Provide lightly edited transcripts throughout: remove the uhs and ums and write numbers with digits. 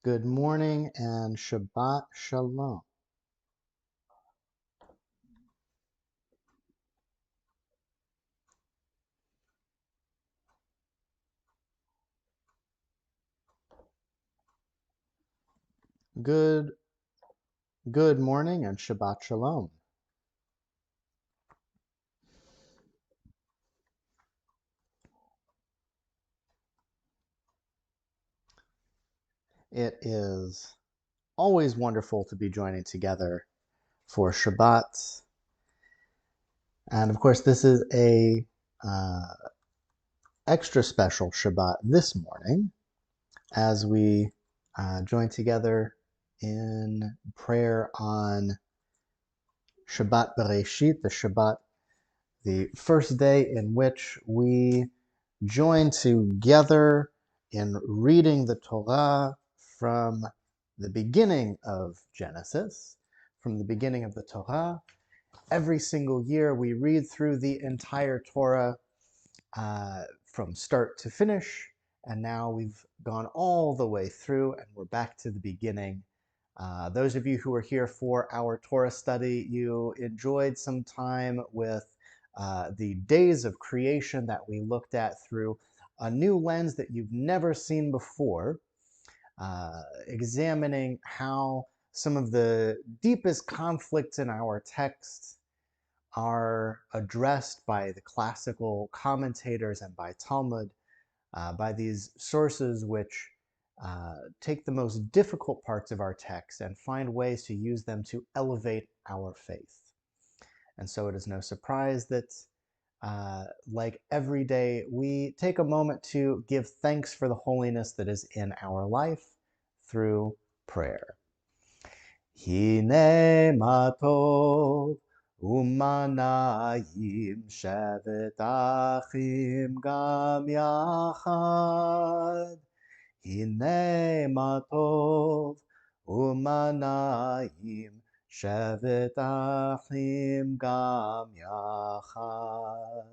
Good morning and Shabbat Shalom. Good morning and Shabbat Shalom. It is always wonderful to be joining together for Shabbat. And of course, this is a extra special Shabbat this morning as we join together in prayer on Shabbat Bereshit, the first day in which we join together in reading the Torah from the beginning of Genesis, from the beginning of the Torah. Every single year we read through the entire Torah from start to finish, and now we've gone all the way through and we're back to the beginning. Those of you who were here for our Torah study, you enjoyed some time with the days of creation that we looked at through a new lens that you've never seen before, examining how some of the deepest conflicts in our text are addressed by the classical commentators and by Talmud, by these sources which take the most difficult parts of our text and find ways to use them to elevate our faith. And so it is no surprise that, like every day, we take a moment to give thanks for the holiness that is in our life through prayer. Hine matov umanayim shevet achim gam yachad. Hine matov umanayim shevet achim gam yachad.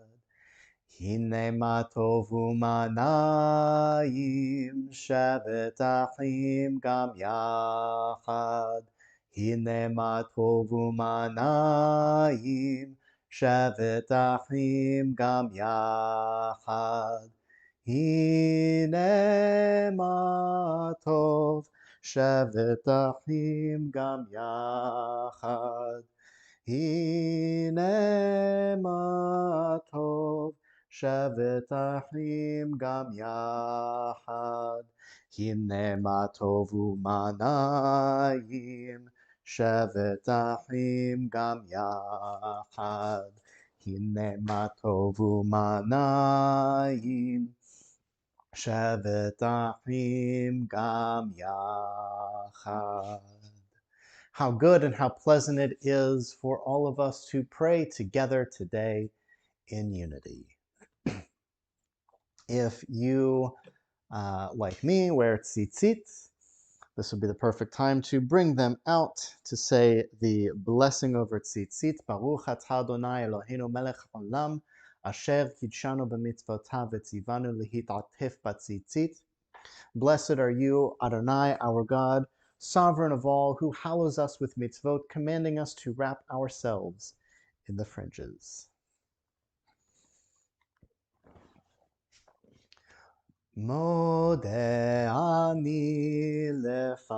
Hine matov umanayim shevet achim gam yachad. Hine matov umanayim shevet achim gam yachad. Hine matov shevet achim gam yachad. Hine matov shevet achim gam yachad. Hine matov umanayim shevet achim gam yachad. Hine matov umanayim shevet achim gam yachad. How good and how pleasant it is for all of us to pray together today in unity. If you, like me, wear tzitzit, this would be the perfect time to bring them out to say the blessing over tzitzit. Baruch atah Adonai Eloheinu melech haolam asher kidshanu b'mitzvotav v'tzivanu lihitatef batzitzit. Blessed are you, Adonai, our God, sovereign of all, who hallows us with mitzvot, commanding us to wrap ourselves in the fringes. Modeh ani lefanecha,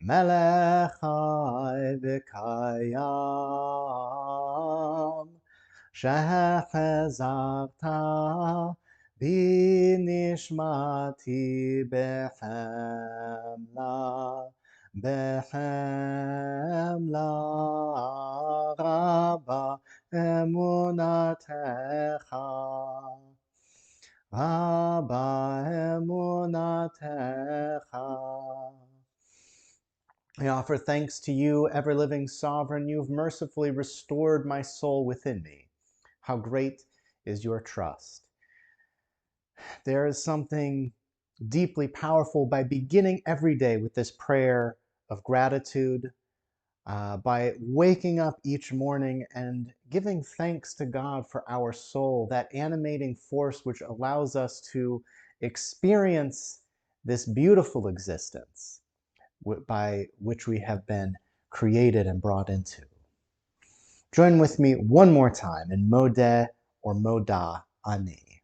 melech chai v'kayam, shehechezavta binishmati behemla rabba emunatecha, rabba emunatecha. I offer thanks to you, ever-living sovereign. You have mercifully restored my soul within me. How great is your trust. There is something deeply powerful by beginning every day with this prayer of gratitude, by waking up each morning and giving thanks to God for our soul, that animating force which allows us to experience this beautiful existence by which we have been created and brought into. Join with me one more time in Modeh or Moda Ani.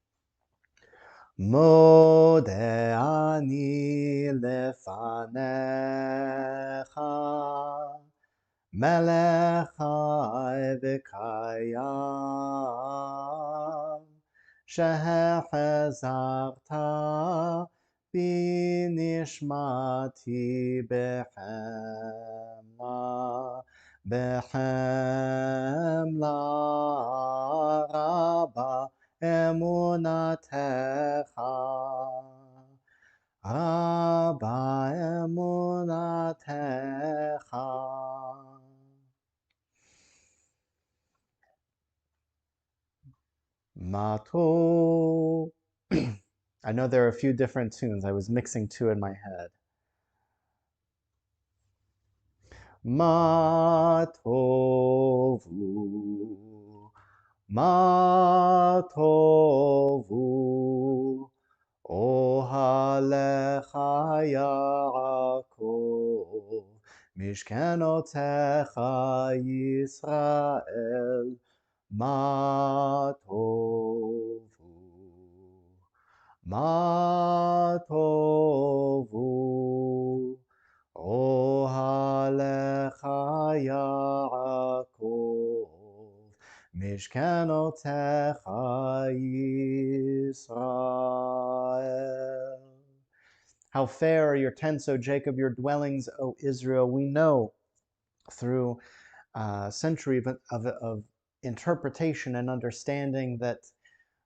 Modeh Ani lefanecha Melech Chai v'Kayam Shehechazarta Binishmati Behemla Rabba Emunatecha Rabba Emunatecha. Mato. I know there are a few different tunes. I was mixing two in my head. Matovu, Matovu, Ohalecha Yaakov, Mishkenotecha Yisrael, Matovu. Matovu, Ohalecha Yaakov, Mishkenotecha Yisrael. How fair are your tents, O Jacob, your dwellings, O Israel. We know through a century of interpretation and understanding that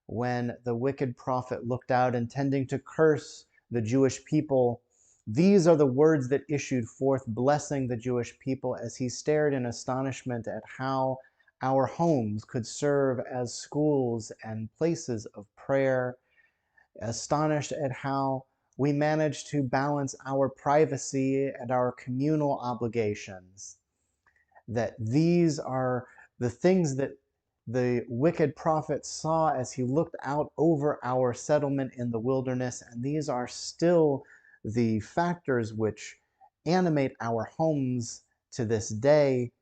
when the wicked prophet looked out intending to curse the Jewish people, these are the words that issued forth, blessing the Jewish people as he stared in astonishment at how our homes could serve as schools and places of prayer, astonished at how we managed to balance our privacy and our communal obligations, that these are the things that the wicked prophet saw as he looked out over our settlement in the wilderness, and these are still the factors which animate our homes to this day,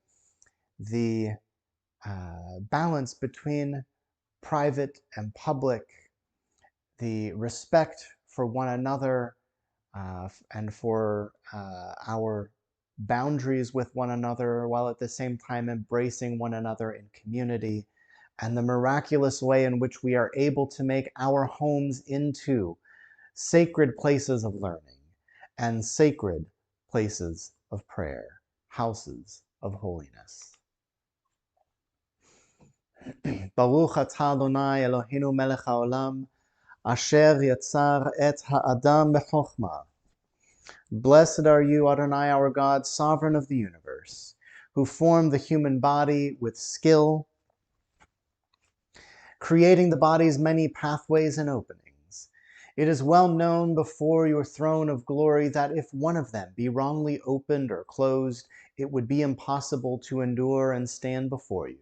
the balance between private and public, the respect for one another, and for our boundaries with one another, while at the same time embracing one another in community, and the miraculous way in which we are able to make our homes into sacred places of learning and sacred places of prayer, houses of holiness. Baruch atah Adonai Eloheinu melech haolam, asher yatzar et ha'adam b'chokhmah. Blessed are you, Adonai, our God, sovereign of the universe, who formed the human body with skill, creating the body's many pathways and openings. It is well known before your throne of glory that if one of them be wrongly opened or closed, it would be impossible to endure and stand before you.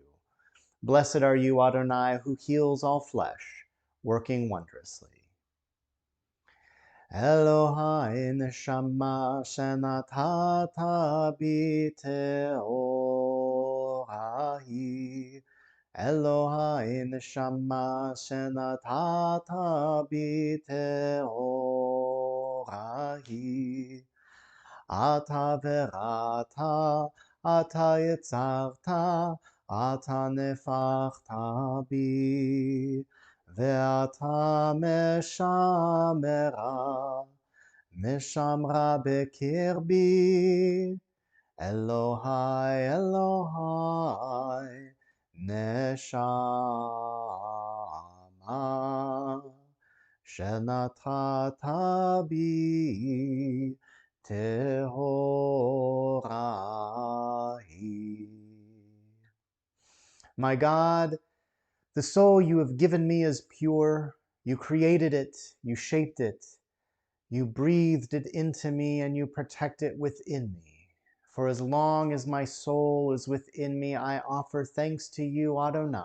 Blessed are you, Adonai, who heals all flesh, working wondrously. Elohai neshama shenatata b'teorahi. Elohai neshama shenatata b'teorahi. Ata verata, ata yitzarta, ata nefachta bi. Ve'ata meshamera, meshamra bekirbi. Elohai, Elohai, neshama, shenatata bi tehorahi. My God, the soul you have given me is pure. You created it, you shaped it, you breathed it into me, and you protect it within me. For as long as my soul is within me, I offer thanks to you, Adonai,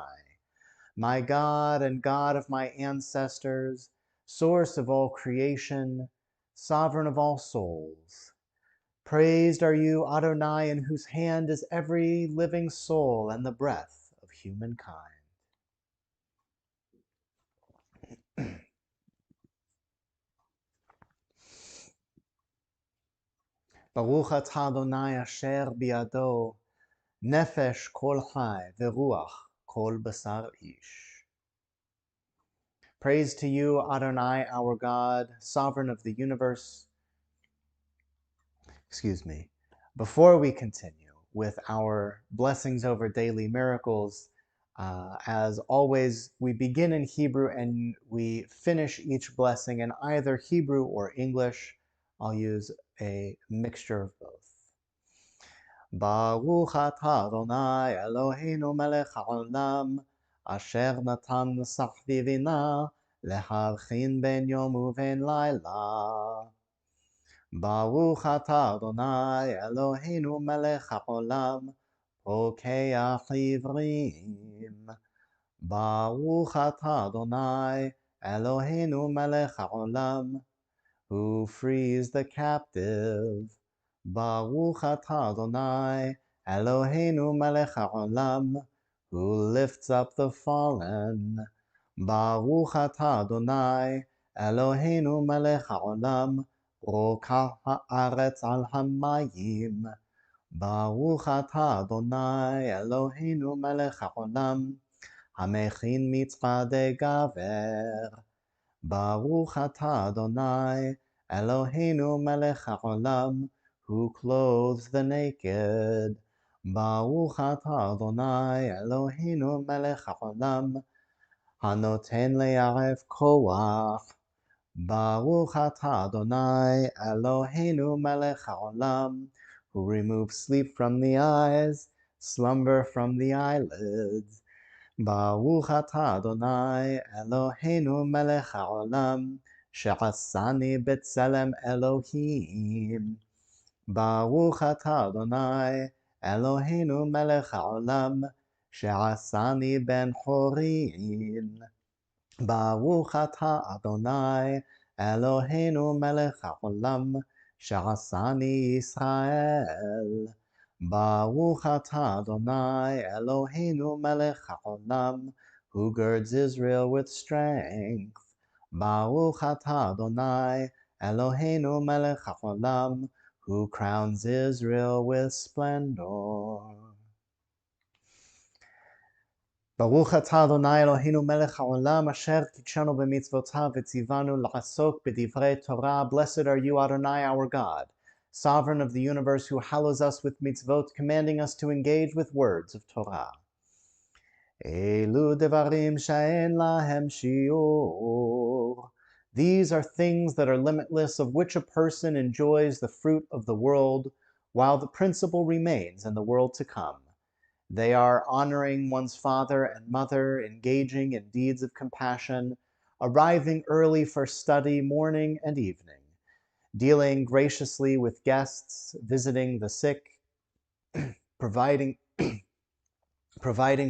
my God and God of my ancestors, source of all creation, sovereign of all souls. Praised are you, Adonai, in whose hand is every living soul and the breath of humankind. Baruch atah Adonai asher biado, nefesh kol chai veruach kol basar ish. Praise to you, Adonai, our God, sovereign of the universe. Before we continue with our blessings over daily miracles, as always, we begin in Hebrew and we finish each blessing in either Hebrew or English. I'll use a mixture of both. Baruch atah Adonai Eloheinu melech haolam, asher natan sachvivina lehavchin ben yom uven laila. Baruch atah Adonai Eloheinu melech haolam, pokeach ivrim. Baruch atah Adonai Eloheinu melech haolam, who frees the captive. Baruch atah Adonai Eloheinu melech haolam, who lifts up the fallen. Baruch atah Adonai Eloheinu melech haolam, rokach haaretz al hamayim. Baruch atah Adonai Eloheinu melech haolam, hamechin mitzvadei gaver. Baruch atah Adonai Eloheinu melech haolam, who clothes the naked. Baruch atah Adonai Eloheinu melech haolam, hanoten le'aref koach. Baruch atah Adonai Eloheinu melech haolam, who removes sleep from the eyes, slumber from the eyelids. Baruch atah Adonai Eloheinu melech haolam, she'asani b'tzelem Elohim. Baruch atah Adonai Eloheinu melech haolam, she'asani ben chorin. Baruch atah Adonai Eloheinu melech haolam, she'asani Yisrael. Baruch atah Adonai Eloheinu melech haolam, who girds Israel with strength. Baruch atah Adonai Eloheinu melech haolam, who crowns Israel with splendor. Baruch atah Adonai Eloheinu melech haolam, asher kitshanu b'mitzvotav v'tzivanu la'asok b'divrei Torah. Blessed are you, Adonai, our God, sovereign of the universe, who hallows us with mitzvot, commanding us to engage with words of Torah. Elu devarim she'en lahem shiur. These are things that are limitless, of which a person enjoys the fruit of the world, while the principle remains in the world to come. They are honoring one's father and mother, engaging in deeds of compassion, arriving early for study morning and evening, dealing graciously with guests, visiting the sick, providing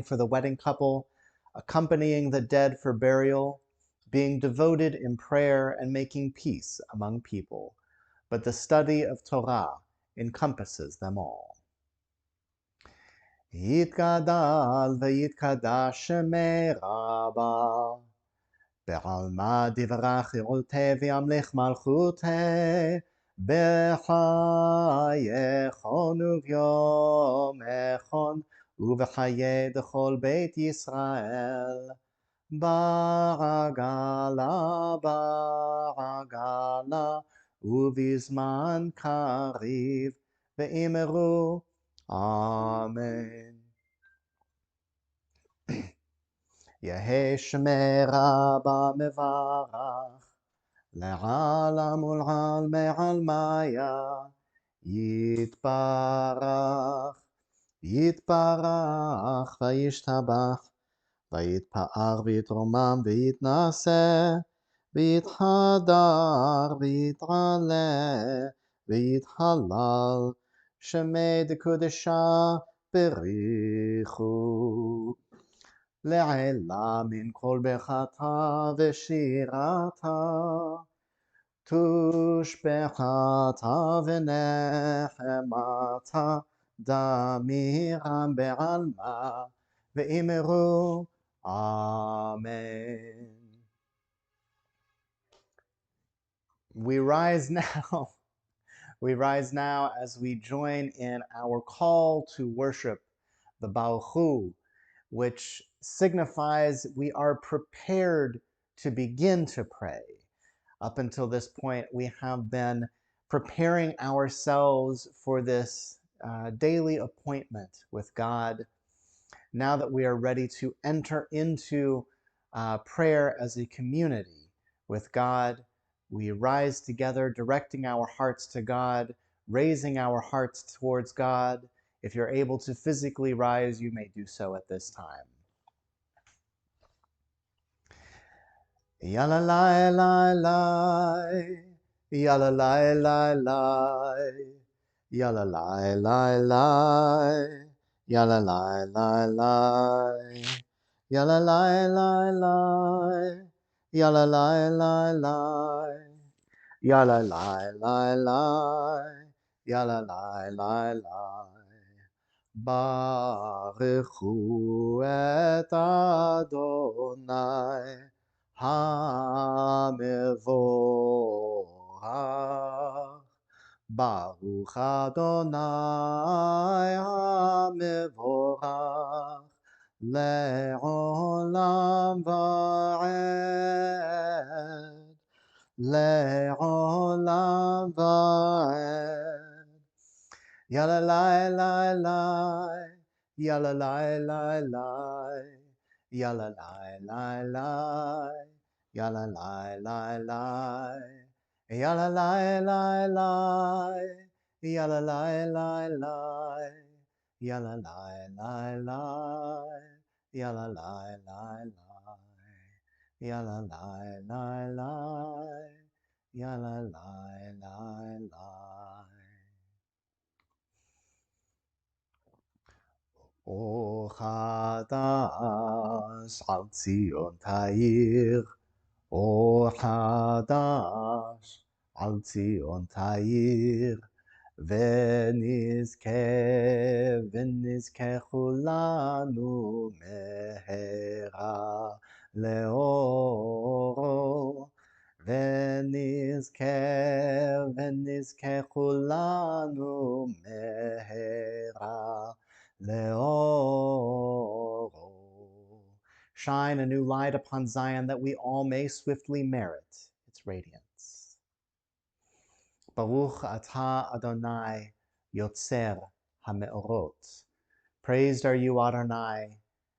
for the wedding couple, accompanying the dead for burial, being devoted in prayer, and making peace among people. But the study of Torah encompasses them all. Yitgadal v'yitkadash shemei Rabba, be'alma divrach yiruteh v'yamlich malchuteh, b'chayechon uvyomechon, ובחיי דכל בית ישראל, בעגלה, בעגלה, ובזמן קריב, ואמרו אמן. יהי שמי רבה מברך, לעלם ולעלמי עלמיה, יתברך. יתברך וישתבח, ויתפאר ויתרומם ויתנשא, ויתהדר ויתעלה, ויתהלל, שמי דקודשה בריחו. לעילה מן כל ברכתה ושירתה, תושבחתה ונחמתה, דמירם בעלמא, ואמרו Amen. We rise now. We rise now as we join in our call to worship the Baruch Hu, which signifies we are prepared to begin to pray. Up until this point, we have been preparing ourselves for this daily appointment with God. Now that we are ready to enter into prayer as a community with God, we rise together, directing our hearts to God, raising our hearts towards God. If you're able to physically rise, you may do so at this time. Yalla lai lai lai, yalla lai lai lai, yalla lai lai lai, yalla lai lai lai, yalla lai lai lai, yalla lai lai lai, yalla lai lai lai, yalla lai lai lai. Baruchu et Adonai HaMevorach. Baruch Adonai HaMevorach Le'olam va'ed. Le'olam va'ed. Yalla lai lai lai, yalla lai lai lai, yalla lai lai lai, yalla lai lai lai, yalla lai lai lai, yalla lai lai lai, yalla lai lai lai, yalla lai lai lai, yalla lai lai lai, yalla lai lai lai. O Chadash al Zion Ta'ir, O Chadash al Zion Ta'ir, ונזכה כולנו מהרה לאורו, ונזכה כולנו מהרה Leoro. Shine a new light upon Zion that we all may swiftly merit its radiance. Baruch atah Adonai Yotzer HaMeorot. Praised are you, Adonai,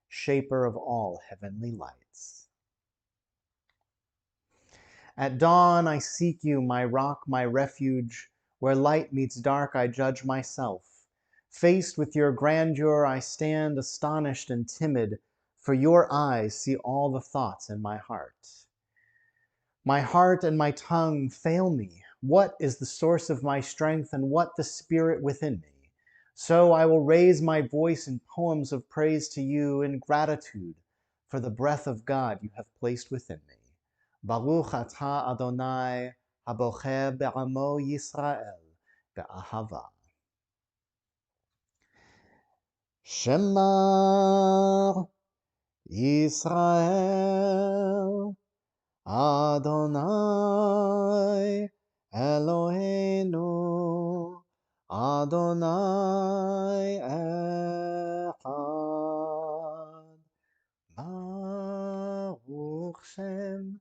shaper of all heavenly lights. At dawn I seek you, my rock, my refuge. Where light meets dark, I judge myself. Faced with your grandeur, I stand astonished and timid, for your eyes see all the thoughts in my heart. My heart and my tongue fail me. What is the source of my strength, and what the spirit within me? So I will raise my voice in poems of praise to you in gratitude for the breath of God you have placed within me. Baruch atah Adonai, habocher be'amo Yisrael be'ahava. Shema Yisrael Adonai Eloheinu Adonai Echad. Baruch Shem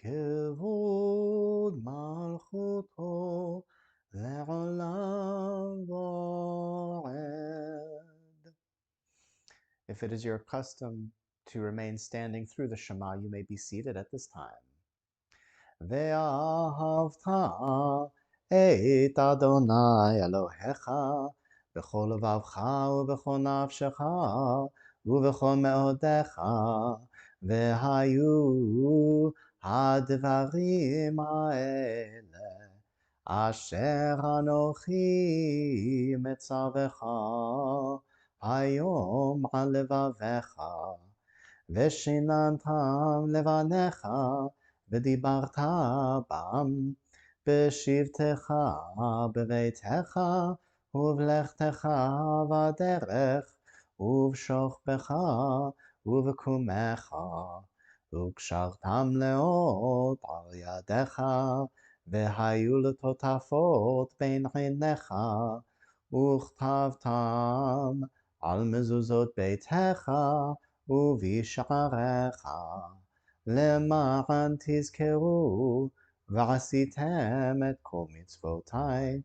Kevod Malchuto Le'olam Va'ed. If it is your custom to remain standing through the Shema, you may be seated at this time. Ve'ahavta et Adonai Elohecha b'chol levavcha u'b'chol nafshecha u'b'chol me'odecha ve'hayu hadvarim ha'ele asher anochi metzavecha Hayom al levavecha ושיננתם לבניך, ודיברת בם, בשבתך בביתך, ובלכתך בדרך, ובשוכבך ובקומך, וקשרתם לאות על ידיך, והיו לטוטפות בין עיניך, וכתבתם על מזוזות ביתך ובשעריך, למען תזכרו ועשיתם את כל מצוותי,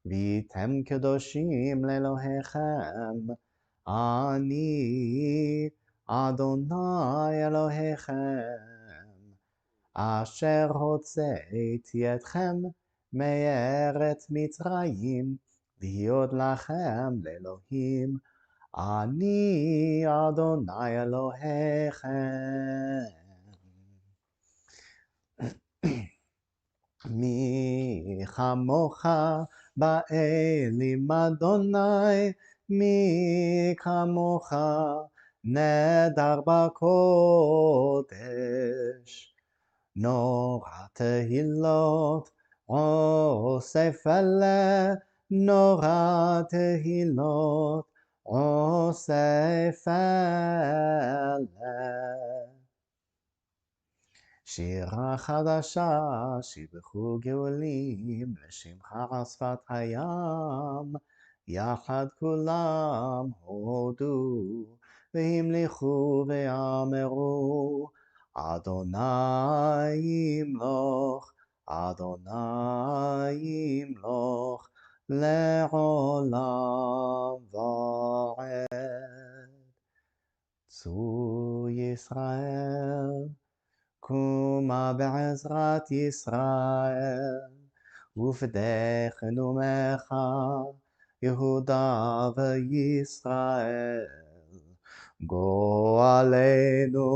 והייתם קדושים לאלוהיכם, אני אדוני אלוהיכם, אשר הוצאתי אתכם מארץ מצרים, להיות לכם לאלוהים, אני אדוני אלוהיכם. מי כמוך באלים אדוני, מי כמוך נדר בקודש, נורא תהילות עושה פלא, נורא תהילות עושה פלא. שירה חדשה שיבחו גאולים, לשמך על שפת הים, יחד כולם הודו, והמליכו ואמרו, אדוני ימלוך, אדוני ימלוך, לעולם ועד. צור ישראל, קומה בעזרת ישראל, ופדך נאומך, יהודה וישראל. גואלנו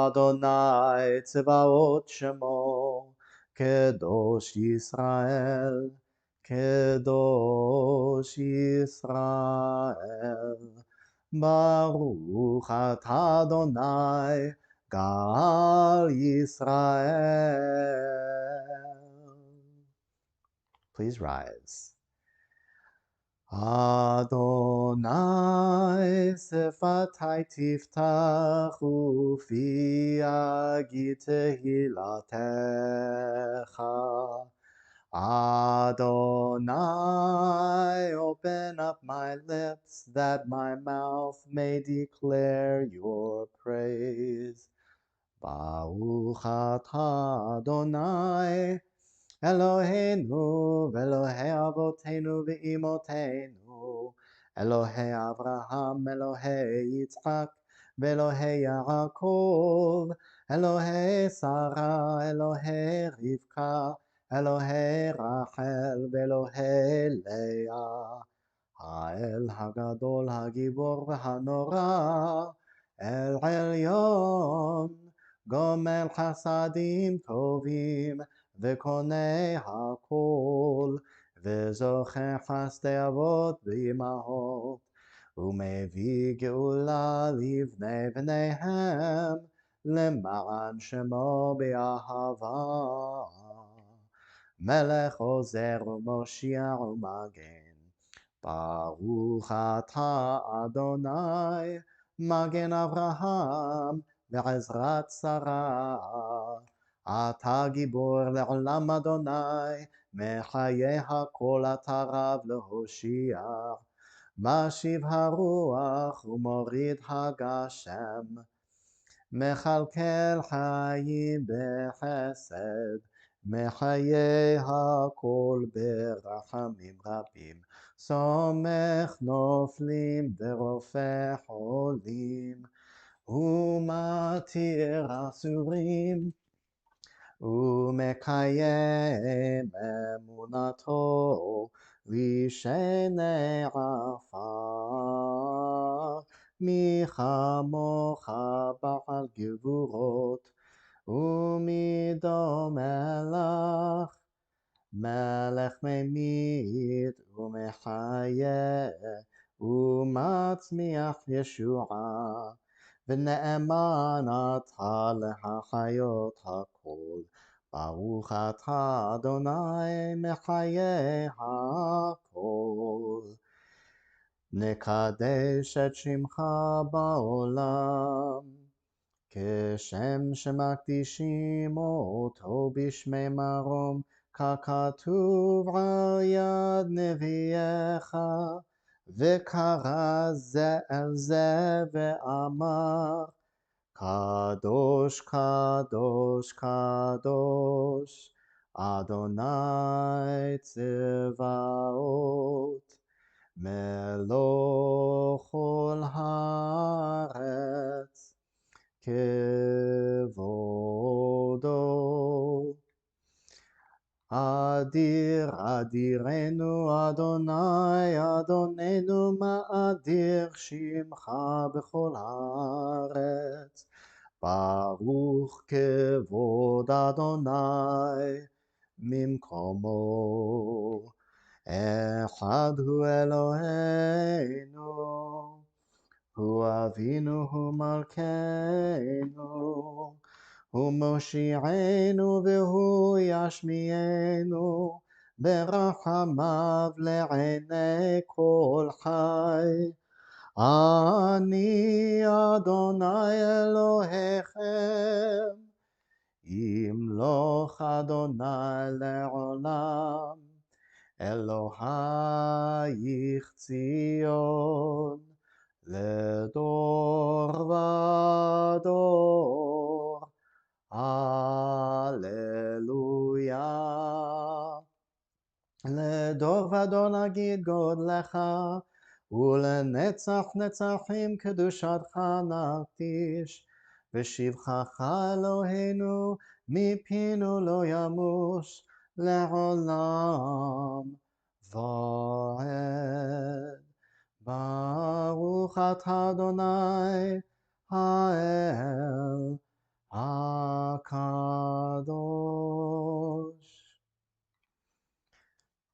אדוני צבאות שמו, קדוש ישראל, קדוש ישראל. ברוך אתה אדוני גאל Yisrael. Please rise. Adonai sefatai tiftach ufi yagid tehilatecha. Adonai, open up my lips, that my mouth may declare your praise. Baruch atah Adonai, Eloheinu ve'Elohei avotenu ve'imotenu, Elohei Avraham, Elohei Yitzchak, ve'Elohei Yaakov, Elohei Sarah, Elohei Rivka, Elohei Rachel, ve'Elohei Leah, האל הגדול, הגיבור והנורא, אל עליון, גומל חסדים טובים, וקונה הכל, וזוכה חסדי אבות ואימהות, ומביא גאולה לבני בניהם, למען שמו באהבה. מלך עוזר ומושיע ומגן, ברוך אתה אדוני, מגן אברהם ועזרת שרה. אתה גיבור לעולם אדוני, מחיי הכל אתה רב להושיע. משיב הרוח ומוריד הגשם, מכלכל חיים בחסד, מחיי הכל ברחמים רבים. סומך נופלים ורופא חולים, ומתיר אסורים, ומקיים אמונתו וישנה עפר. מי כמוך בעל גבורות, ומי דומה לך, מלך ממית ומחיה, ומצמיח ישועה, ונאמן אתה להחיות הכל. ברוך אתה אדוני מחיי הכל. נקדש את שמך בעולם, כשם שמקדישים אותו בשמי מרום, ככתוב על יד נביאך, וקרא זה אל זה ואמר, קדוש קדוש קדוש אדוני צבאות, מלוך כל הארץ כבודו. אדיר אדירנו אדוני אדוננו מאדיר שמך בכל הארץ. ברוך כבוד אדוני ממקומו. אחד הוא אלוהינו, הוא אבינו הוא מלכנו, הוא מושיענו והוא ישמיענו, ברחמיו לעיני כל חי. אני אדוני אלוהיכם, ימלוך אדוני לעולם, אלוהייך ציון, לדור ודור. הללויה. לדור ודור נגיד גודלך, ולנצח נצחים קדושתך נקדיש. ושבחך אלוהינו מפינו לא ימוש לעולם ועד. ברוך אתה אדוני האל HaKadosh.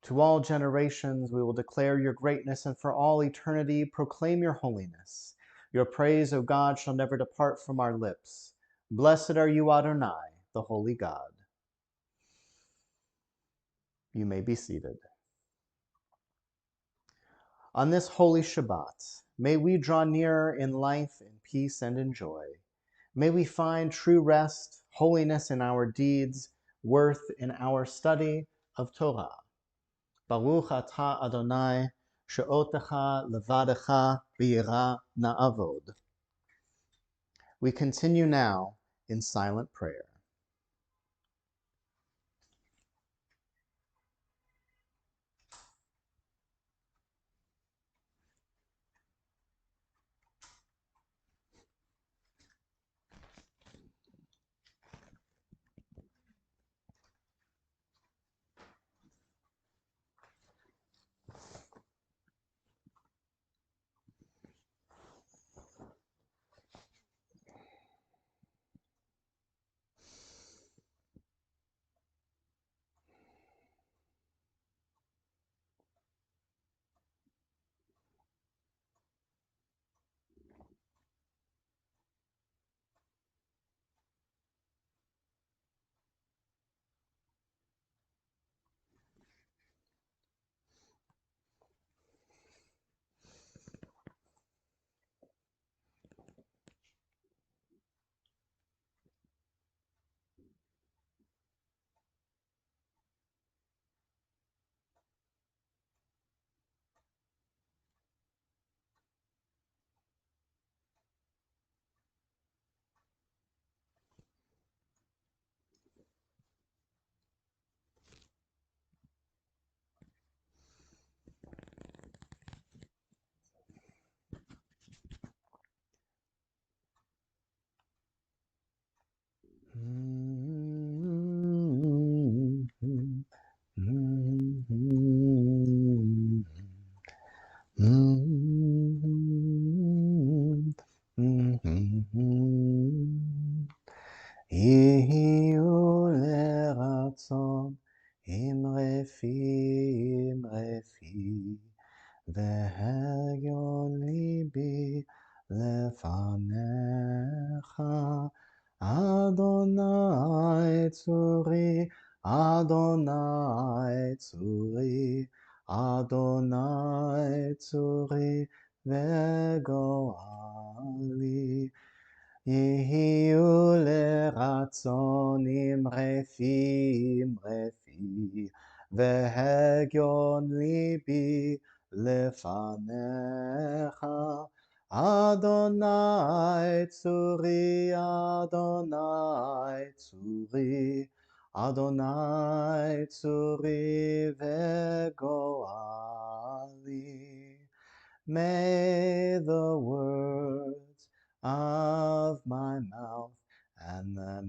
To all generations we will declare your greatness, and for all eternity proclaim your holiness. Your praise, O God, shall never depart from our lips. Blessed are you, Adonai, the holy God. You may be seated. On this holy Shabbat, may we draw nearer in life, in peace, and in joy. May we find true rest, holiness in our deeds, worth in our study of Torah. Baruch atah Adonai, she'otecha levadecha b'yirah na'avod. We continue now in silent prayer. יהיו לרצון אמרפי, והגיון ליבי lefanecha. Adonai tzuri, Adonai tzuri, Adonai tzuri vegoali. Yehiu leratzonim refi, vehegyon libi lefanecha. Adonai tzuri, Adonai tzuri, Adonai tzuri vegoali. May the words of my mouth and the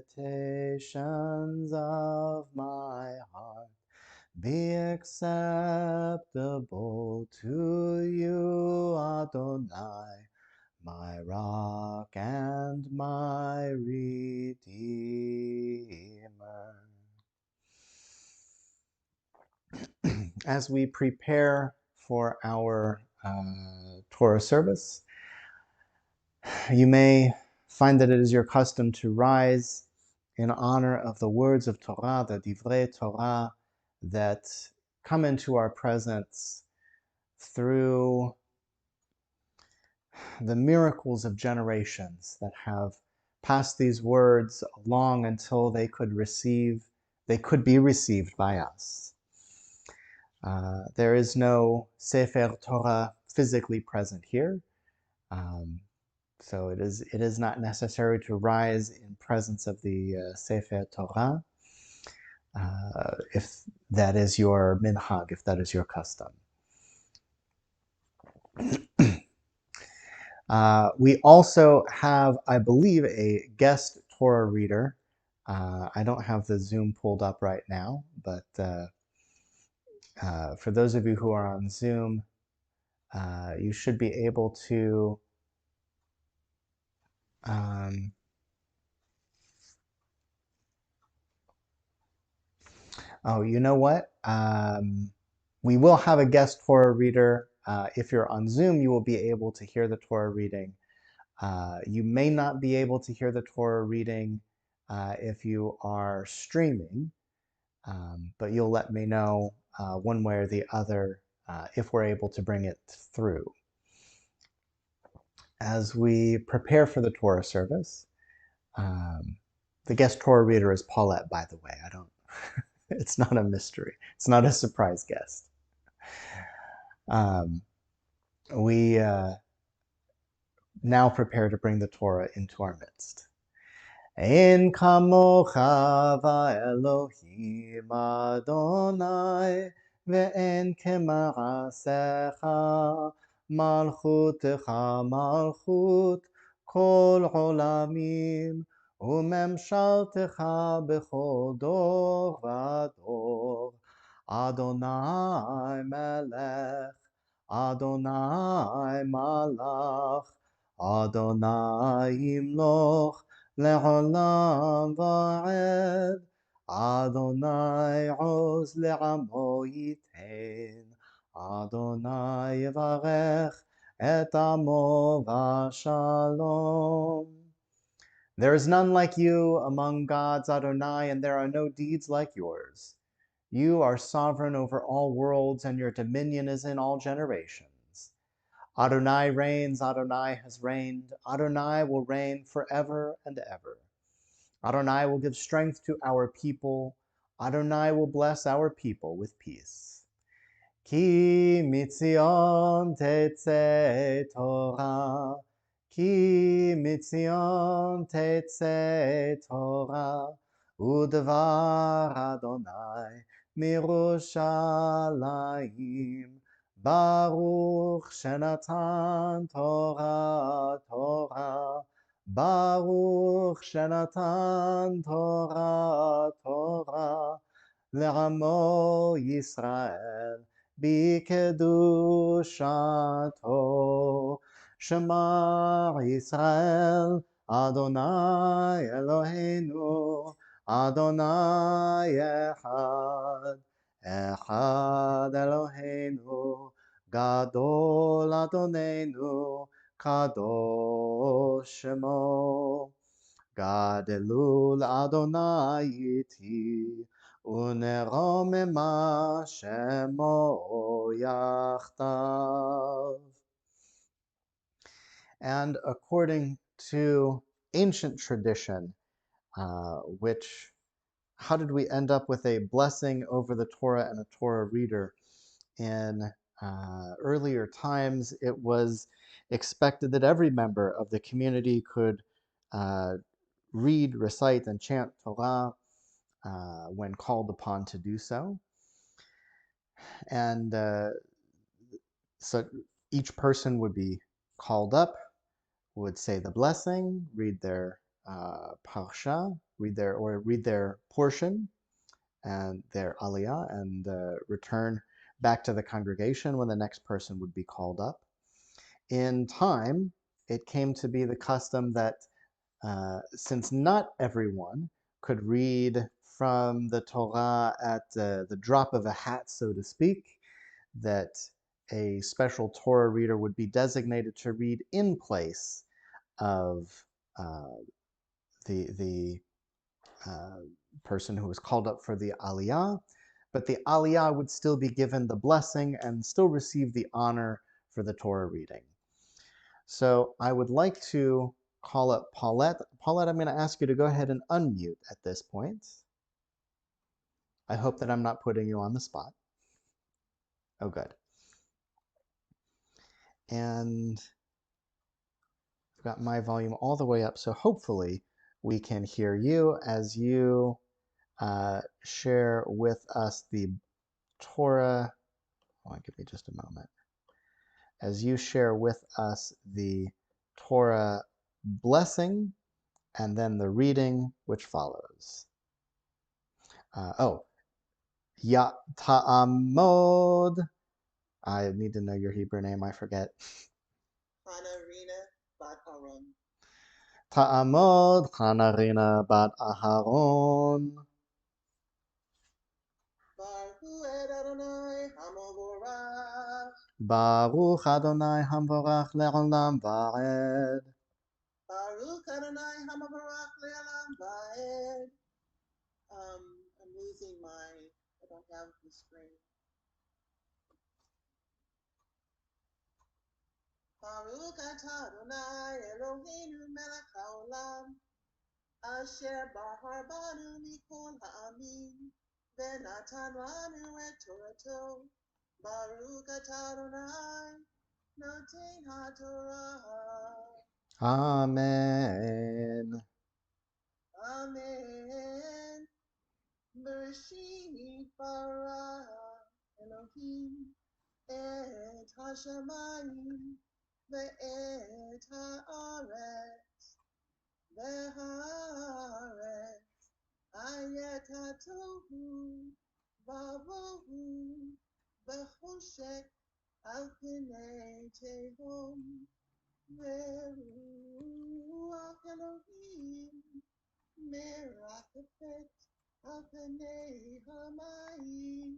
meditations of my heart be acceptable to you, Adonai, my rock and my redeemer. As we prepare for our Torah service, you may find that it is your custom to rise in honor of the words of Torah, the Divrei Torah, that come into our presence through the miracles of generations that have passed these words along until they could be received by us. There is no Sefer Torah physically present here. So it is not necessary to rise in presence of the Sefer Torah, if that is your minhag, if that is your custom. We also have, I believe, a guest Torah reader. I don't have the Zoom pulled up right now, but for those of you who are on Zoom, you should be able to oh, you know what? We will have a guest Torah reader. If you're on Zoom, you will be able to hear the Torah reading. You may not be able to hear the Torah reading if you are streaming, but you'll let me know one way or the other if we're able to bring it through. As we prepare for the Torah service, the guest Torah reader is Paulette, by the way. It's not a mystery. It's not a surprise guest. We now prepare to bring the Torah into our midst. Ein kamocha va'elohim Adonai ve'en kema'asecha malchutecha malchut kol olamim umemshaltecha bechol dor v'dor Adonai melech Adonai malach Adonai imloch לעולם ועד, אדוני עוז לעמו ייתן, אדוני יברך את עמו בשלום. There is none like you among gods, Adonai, and there are no deeds like yours. You are sovereign over all worlds, and your dominion is in all generations. Adonai reigns, Adonai has reigned, Adonai will reign forever and ever. Adonai will give strength to our people, Adonai will bless our people with peace. Ki mitzion tetze Torah, Ki mitzion tetze Torah, Udvar Adonai mirushalayim. Baruch Shenatan Torah, Torah. Baruch Shenatan Torah, Torah. Le'amo Yisrael b'kedushato. Shema Yisrael Adonai Eloheinu Adonai Echad. Echad Eloheinu Gadol Adonenu Kadosh Shemo. Gadelul Adonai iti uneromema Shemo yachtav. And according to ancient tradition, how did we end up with a blessing over the Torah and a Torah reader? In earlier times, it was expected that every member of the community could read, recite, and chant Torah when called upon to do so. And so each person would be called up, would say the blessing, read their parsha, read their portion and their aliyah, and return back to the congregation when the next person would be called up. In time, it came to be the custom that since not everyone could read from the Torah at the drop of a hat, so to speak, that a special Torah reader would be designated to read in place of uh, the person who was called up for the aliyah, but the aliyah would still be given the blessing and still receive the honor for the Torah reading. So I would like to call up Paulette. Paulette, I'm going to ask you to go ahead and unmute at this point. I hope that I'm not putting you on the spot. Oh, good. And I've got my volume all the way up, so hopefully we can hear you as you share with us the Torah. Hold on, give me just a moment. As you share with us the Torah blessing and then the reading which follows. Ya Ta'amod. I need to know your Hebrew name, I forget. Hanarina bat Aaron. Ta'amod Hanarina bat Aharon. Baruch Adonai Hamovorach. Baruch Adonai Hamvorach Le'olam Va'ed. Baruch Adonai Hamovorach Le'olam Va'ed. I'm losing I don't have the screen. Baruch atah Adonai Eloheinu melech haolam. Asher bahar banu mikol ha'amin. Venatan lanu et Torato. Baruch atah Adonai Noten HaTorah. Amen. Amen. Bereshit bara Elohim et hashamayim ve'et haaretz ve'haaretz ayet hatohu vavohu v'choshek al pnei tehom ve'ruach Elohim merachepet al pnei hamayim.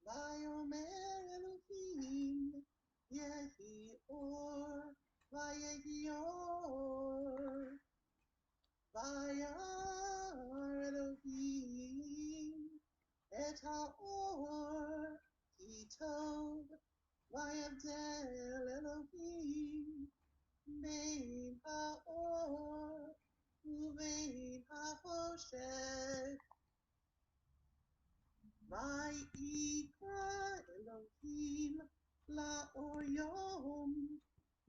Vayomer Elohim yehi or vayehi or vayar Elohim et haor ki tov vayavdel Elohim bein haor uvein hachoshech. Vayikra Elohim la'or yom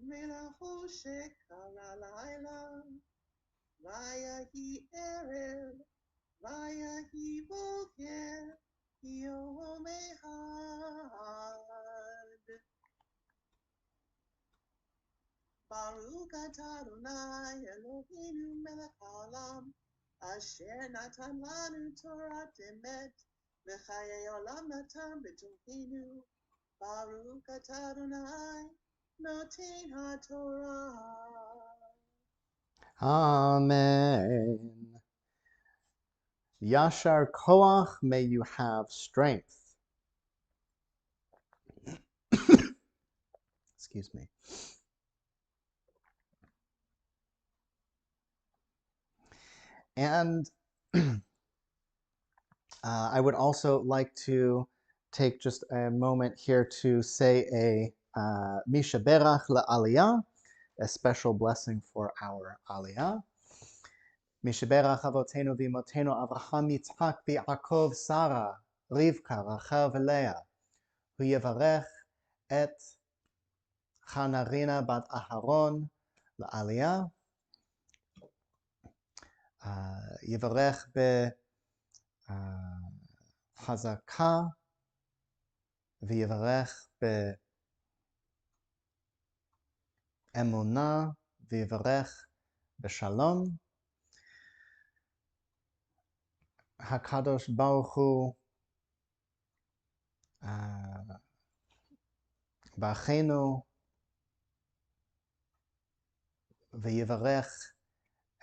v'lachoshek hara layla. Vayahi erev vayahi boker yom echad. Baruch atah Adonai Eloheinu melech haolam asher natan lanu Torah emet v'chayei olam natan b'tochenu. Baruch atah Adonai Noten HaTorah. Amen. Yashar Koach, may you have strength. Excuse me. And I would also like to take just a moment here to say a Mishaberach LaAliyah, a special blessing for our Aliyah. Mishaberach Avotenu Vimotenu Avraham Yitzhak Yaakov Sarah Rivka Rachel Leah, hu yevarech et Chanarina bat Aharon LaAliyah, yevarech be חזקה ויברך באמונה ויברך בשלום. הקדוש ברוך הוא ברכנו ויברך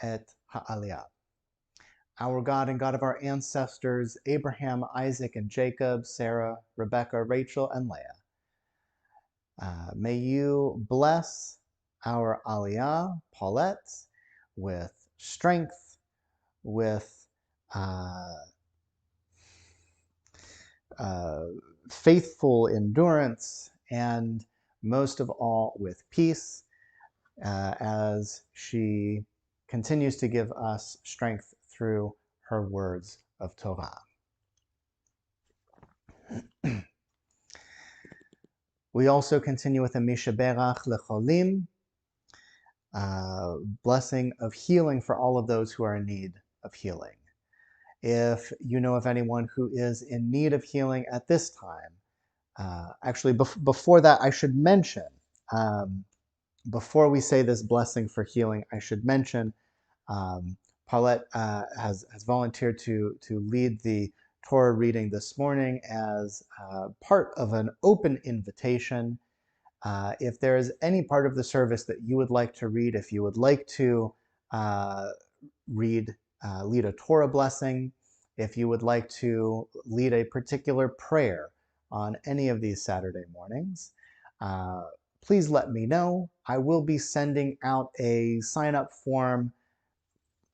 את העלייה. Our God and God of our ancestors, Abraham, Isaac, and Jacob, Sarah, Rebecca, Rachel, and Leah, may you bless our Aliyah, Paulette, with strength, with faithful endurance, and most of all with peace, as she continues to give us strength through her words of Torah. We also continue with a Mishaberach Lecholim, blessing of healing for all of those who are in need of healing. If you know of anyone who is in need of healing at this time, actually, before that, I should mention, before we say this blessing for healing, I should mention Paulette has volunteered to lead the Torah reading this morning as part of an open invitation. If there is any part of the service that you would like to read, if you would like to lead a Torah blessing, if you would like to lead a particular prayer on any of these Saturday mornings, please let me know. I will be sending out a sign-up form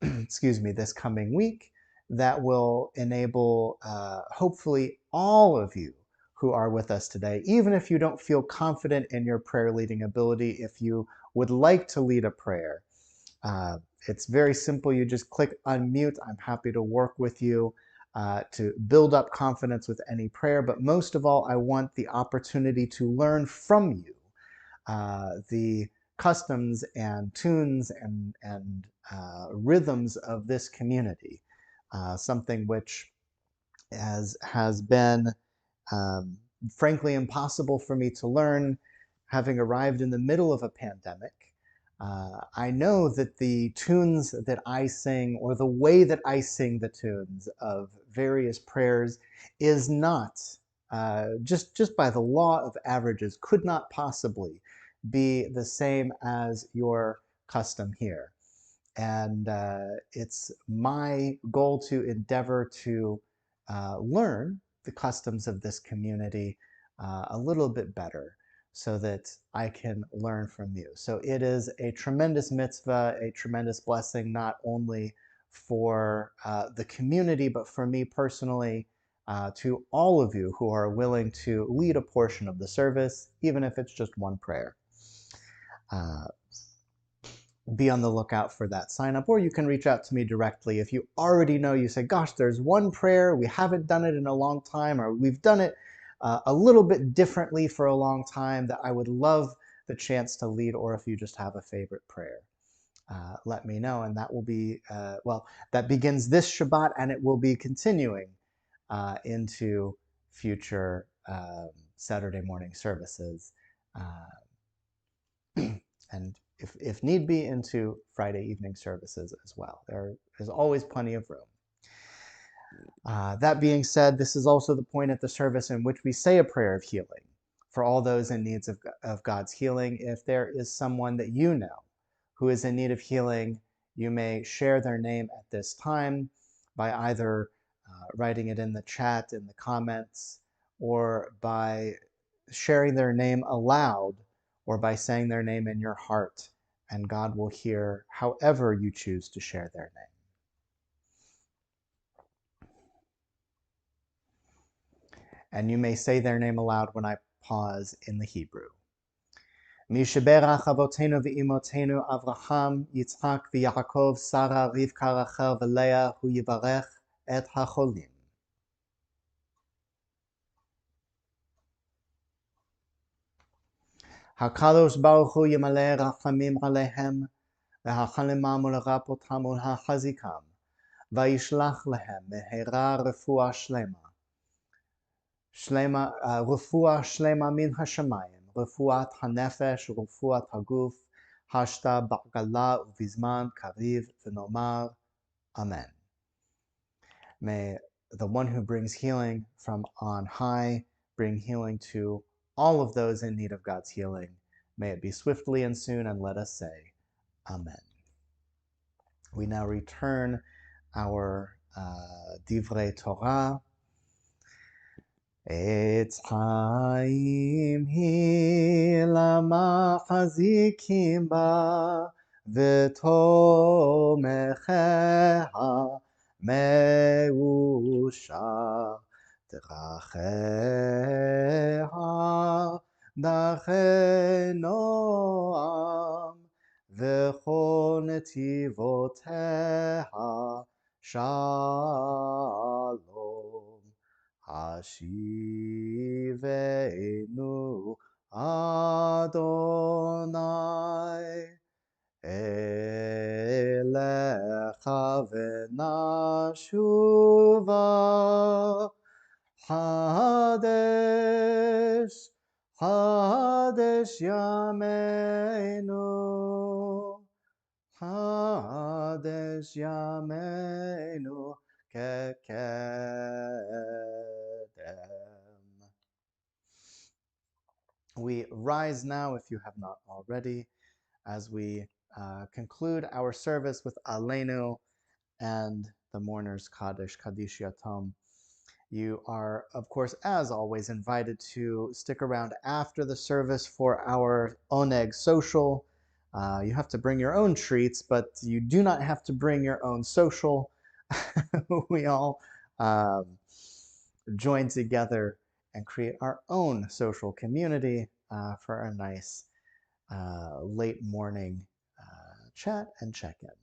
excuse me, this coming week that will enable hopefully all of you who are with us today, even if you don't feel confident in your prayer leading ability, if you would like to lead a prayer, it's very simple. You just click unmute. I'm happy to work with you to build up confidence with any prayer. But most of all, I want the opportunity to learn from you the customs and tunes and rhythms of this community, something which has been frankly impossible for me to learn, having arrived in the middle of a pandemic. I know that the tunes that I sing, or the way that I sing the tunes of various prayers, is not, just by the law of averages, could not possibly be the same as your custom here. And it's my goal to endeavor to learn the customs of this community a little bit better so that I can learn from you. So it is a tremendous mitzvah, a tremendous blessing, not only for the community, but for me personally, to all of you who are willing to lead a portion of the service, even if it's just one prayer. Be on the lookout for that sign up, or you can reach out to me directly. If you already know, you say, gosh, there's one prayer, we haven't done it in a long time, or we've done it a little bit differently for a long time that I would love the chance to lead, or if you just have a favorite prayer, let me know. And that will be, well, that begins this Shabbat, and it will be continuing into future Saturday morning services. And if need be, into Friday evening services as well. There is always plenty of room. That being said, this is also the point at the service in which we say a prayer of healing for all those in need of God's healing. If there is someone that you know who is in need of healing, you may share their name at this time by either writing it in the chat, in the comments, or by sharing their name aloud, or by saying their name in your heart, and God will hear however you choose to share their name. And you may say their name aloud when I pause in the Hebrew. משברך אבותינו ואמותינו אברהם, יצחק ויעקב, שרה, רבקה, רחל ולאה, הוא יברך את החולים. הקדוש ברוך הוא ימלא רחמים עליהם, להחלימם ולרפא אותם ולהחזיקם, וישלח להם מהרה רפואה שלמה מן השמיים, רפואת הנפש ורפואת הגוף, השתה בעגלה ובזמן קריב, ונאמר Amen. May the one who brings healing from on high bring healing to all of those in need of God's healing. May it be swiftly and soon, and let us say Amen. We now return our Divrei Torah. עץ חיים היא למחזיקים בה, ותומכיה מאושר. דרכיה דרכי נועם, וכל נתיבותיה שלום. השיבנו אדוני אליך ונשובה. חדש ימינו, חדש ימינו כקדם. We rise now, if you have not already, as we conclude our service with Aleinu and the mourners Kaddish Yatom. You are, of course, as always, invited to stick around after the service for our Oneg social. You have to bring your own treats, but you do not have to bring your own social. We all join together and create our own social community for a nice late morning chat and check-in.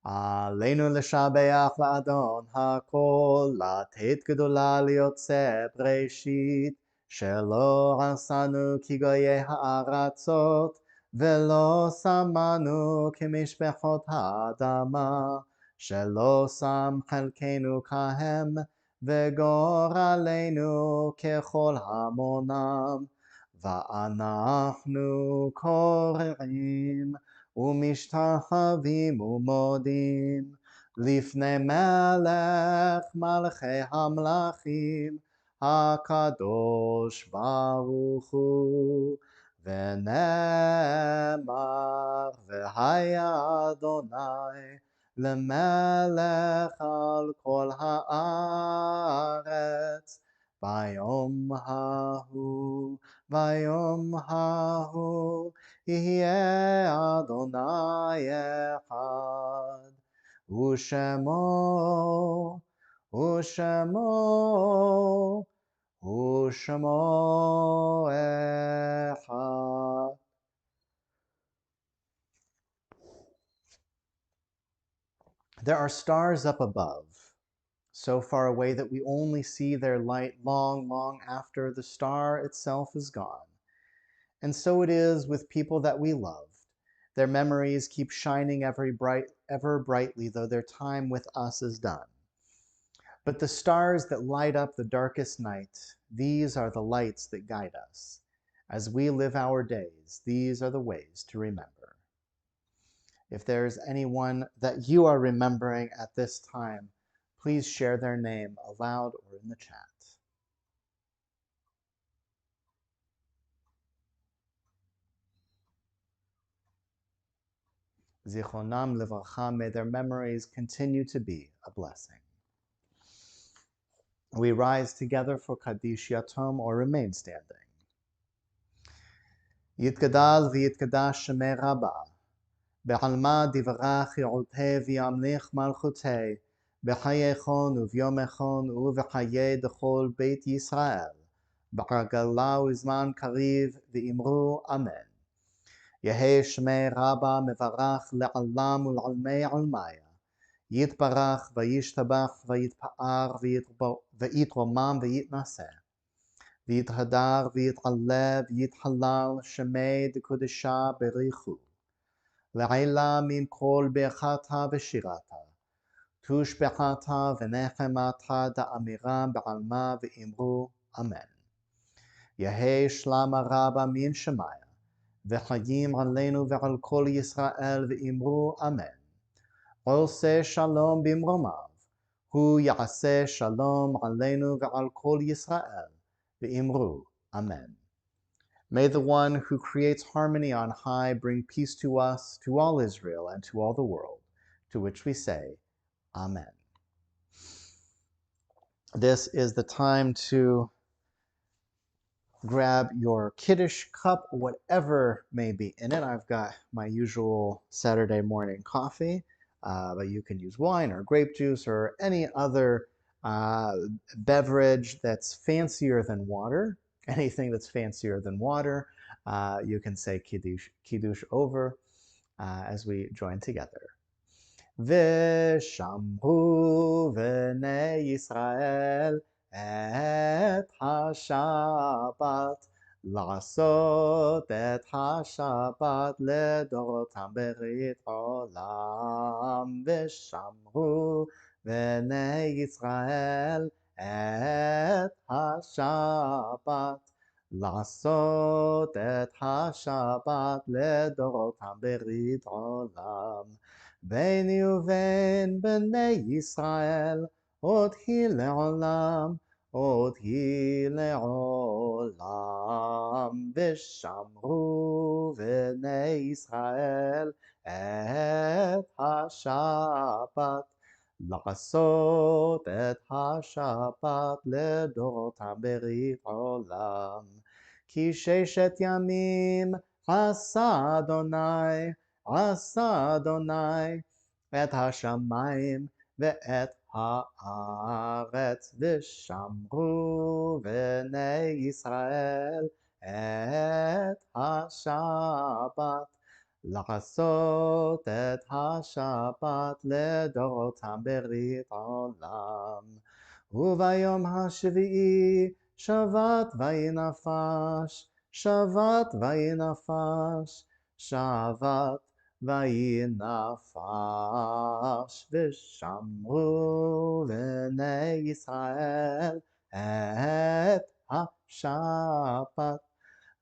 עלינו לשבח לאדון הכל, לתת גדולה ליוצא בראשית, שלא עשנו כגויי הארצות, ולא שמנו כמשפחות האדמה, שלא שם חלקנו כהם, וגורלנו ככל המונם, ואנחנו קוראים ומשתחווים ומודים לפני מלך מלכי המלכים הקדוש ברוך הוא, ונאמר והיה אדוני למלך על כל הארץ ביום ההוא יהיה אדוני אחד, ושמו אחד. There are stars up above, so far away that we only see their light long after the star itself is gone. And so it is with people that we loved. Their memories keep shining ever brightly, though their time with us is done. But the stars that light up the darkest night, these are the lights that guide us. As we live our days, these are the ways to remember. If there's anyone that you are remembering at this time, please share their name aloud or in the chat. Zichronam Livracha, may their memories continue to be a blessing. We rise together for Kaddish Yatom or remain standing. יתגדל ויתקדש שמי רבה. בעלמא דברך יעוטה וימליך מלכותה, בחיי חון וביום חון ובחיי דכל בית ישראל, ברגלה וזמן קריב ואמרו אמן. יהי שמי רבה מברך לעלם ולעלמי עלמיה, יתברך וישתבח ויתפאר ויתרומם ויתנשא, ויתהדר ויתעלה ויתהלל שמי דקודשה בריחו. לעילה מן כל ברכתה ושירתה, תושבחתה ונחמתה דאמירה בעלמא ואמרו אמן. יהי שלמה רבה מן שמיה, וחיים עלינו ועל כל ישראל ואמרו אמן. עושה שלום במרומיו, הוא יעשה שלום עלינו ועל כל ישראל ואמרו amen. May the one who creates harmony on high bring peace to us, to all Israel, and to all the world, to which we say, Amen. This is the time to grab your Kiddush cup, whatever may be in it. I've got my usual Saturday morning coffee, but you can use wine or grape juice or any other beverage that's fancier than water. Anything that's fancier than water, you can say Kiddush over as we join together. ושמרו בני ישראל את השבת, לעשות את השבת לדורותם ברית עולם. ושמרו בני ישראל את השבת, לעשות את השבת לדורותם ברית עולם. ביני ובין בני ישראל עוד היא לעולם, עוד היא לעולם. ושמרו בני ישראל את השבת, לעשות את השבת לדורותם ברית עולם. כי 6 ימים עשה אדוני, עשה אדוני את השמיים ואת הארץ, ושמרו בני ישראל את השבת, לעשות את השבת לדורותם ברית עולם. וביום השביעי שבת ויהי נפש, שבת ויהי נפש, שבת ויהי נפש. ושמרו בני ישראל את השבת,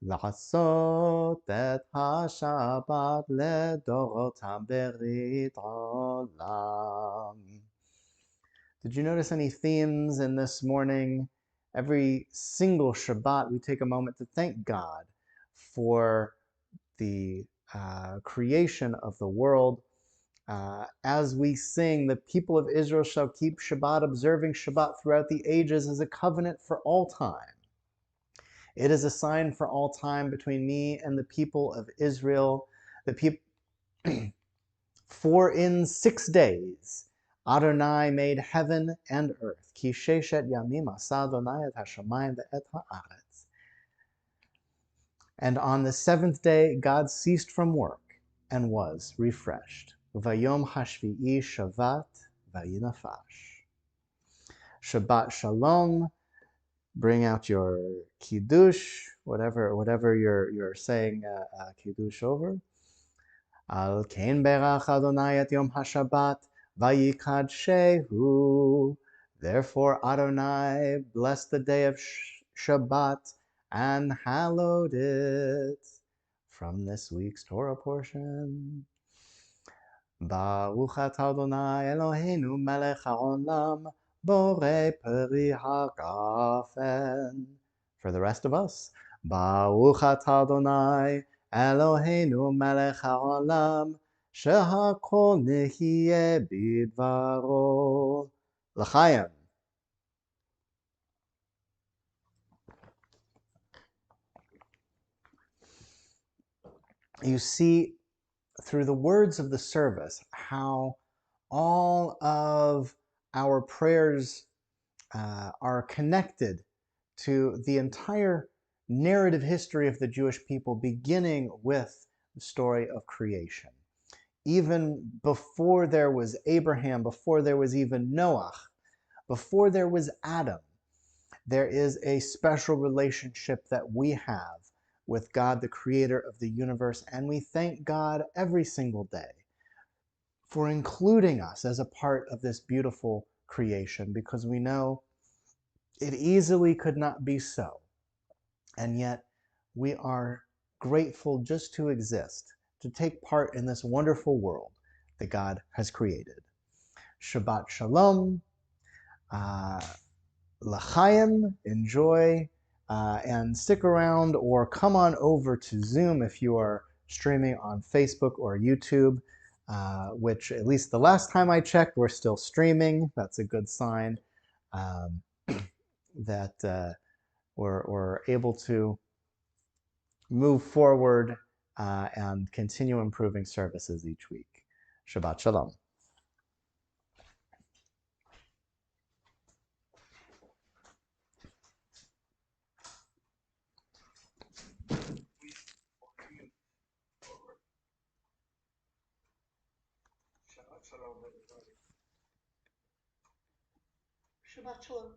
לעשות את השבת לדורותם ברית עולם. Did you notice any themes in this morning? Every single Shabbat, we take a moment to thank God for the creation of the world. As we sing, the people of Israel shall keep Shabbat, observing Shabbat throughout the ages as a covenant for all time. It is a sign for all time between me and the people of Israel. For in 6 days Adonai made heaven and earth. Ki sheshet yamim asa Adonai et hashamayim ve'et ha'aretz. And on the 7th day God ceased from work and was refreshed. Vayom hashvi'i shavat vayi nafash. Shabbat shalom. Bring out your kiddush, whatever you're saying kiddush over. Al kein berach Adonai et yom hashabbat vayikadshehu. Therefore Adonai blessed the day of Shabbat and hallowed it. From this week's Torah portion. Baruch atah Adonai Eloheinu melech haolam, borei peri hagafen. For the rest of us, Baruch atah Adonai Eloheinu melech haolam, shehakol nihye bidvaro. L'chaim. you see through the words of the service how all of our prayers are connected to the entire narrative history of the Jewish people, beginning with the story of creation. Even before there was Abraham, before there was even Noah, before there was Adam, there is a special relationship that we have with God, the creator of the universe, and we thank God every single day for including us as a part of this beautiful creation, because we know it easily could not be so. And yet we are grateful just to exist, to take part in this wonderful world that God has created. Shabbat Shalom, L'chaim, enjoy, and stick around or come on over to Zoom if you are streaming on Facebook or YouTube, which at least the last time I checked, we're still streaming. That's a good sign um, that we're able to move forward and continue improving services each week. Shabbat Shalom. Shabbat shalom, everybody. Shabbat shalom.